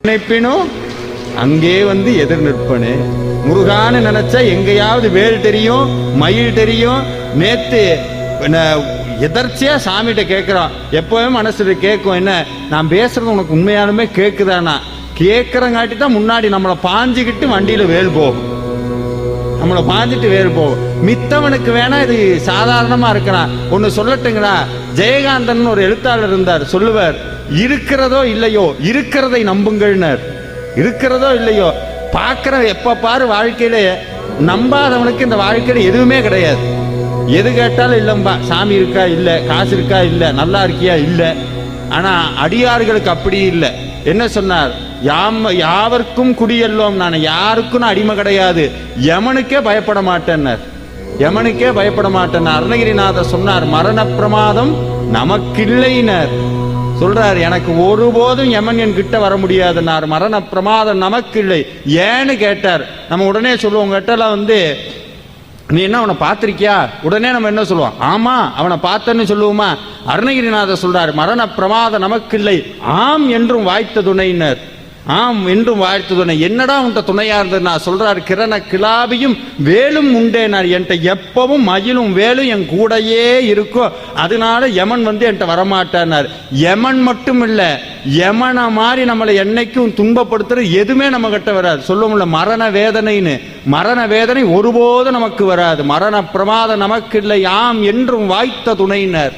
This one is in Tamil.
நினைப்பினும் அங்கே வந்து எதிர் நிற்பனே. முருகான்னு நினைச்சா எங்கேயாவது வேல் தெரியும், மயில் தெரியும். நேத்து எதர்ச்சியா சாமிகிட்ட கேட்கிறோம். எப்பவுமே மனசுல கேட்கும், என்ன நான் பேசுறது உனக்கு உண்மையாலுமே கேட்குதானா? கேட்கறங்காட்டி தான் முன்னாடி நம்மளை பாஞ்சுக்கிட்டு வண்டியில வேல் போகும், நம்மளை பாஞ்சிட்டு வேல் போகும். மித்தவனுக்கு வேணா இது சாதாரணமா இருக்கிறான். ஒன்னு சொல்லட்டுங்களா, ஜெயகாந்தன் ஒரு எழுத்தாளர் இருந்தார், சொல்லுவார், இருக்கிறதோ இல்லையோ இருக்கிறதை நம்புங்கள்னர். இருக்கிறதோ இல்லையோ பார்க்கிற எப்ப பாரு வாழ்க்கையில நம்பாதவனுக்கு இந்த வாழ்க்கையில எதுவுமே கிடையாது. எது கேட்டாலும் இல்லம்பா, சாமி இருக்கா இல்ல, காசு இருக்கா இல்ல, நல்லா இருக்கியா இல்ல. ஆனா அடியார்களுக்கு அப்படி இல்லை. என்ன சொன்னார்? யாவர்க்கும் குடியெல்லோம், நான் யாருக்கும் நான் அடிமை கிடையாது, யமனுக்கே பயப்பட மாட்டேன்னார். யமனுக்கே பயப்பட மாட்டேன். அருணகிரிநாதர் சொன்னார், மரண பிரமாதம் நமக்கில்லைனர். சொல்றார், எனக்கு ஒருபோதும் யமன் என் கிட்ட வர முடியாதுன்னார். மரண பிரமாதம் நமக்கு இல்லை. ஏன்னு கேட்டார். நம்ம உடனே சொல்லுவோம், கிட்டலாம் வந்து நீ என்ன அவனை பார்த்திருக்கியா? உடனே நம்ம என்ன சொல்லுவோம்? ஆமா அவனை பார்த்தன்னு சொல்லுவோமா? அருணகிரிநாதர் சொல்றார், மரண பிரமாதம் நமக்கு இல்லை, ஆம் என்றும் வாய்த்த துணையினர். ஆம் என்றும் வாழ்த்து துணை. என்னடா உன்ட்ட துணையா இருந்தது? நான் சொல்றாரு, கிரண கிளாபியும் வேலும் உண்டேனார். என்கிட்ட எப்பவும் மயிலும் வேலும் என் கூடையே இருக்கும், அதனால யமன் வந்து என்கிட்ட வரமாட்டார். யமன் மட்டும் இல்ல, யமனை மாதிரி நம்மளை என்னைக்கும் துன்பப்படுத்துறது எதுவுமே நம்ம கிட்ட வராது. சொல்லுவோம்ல மரண வேதனைன்னு, மரண வேதனை ஒருபோதும் நமக்கு வராது. மரண பிரமாதம் நமக்கு இல்லை, ஆம் என்றும் வாய்த்த துணையினர்.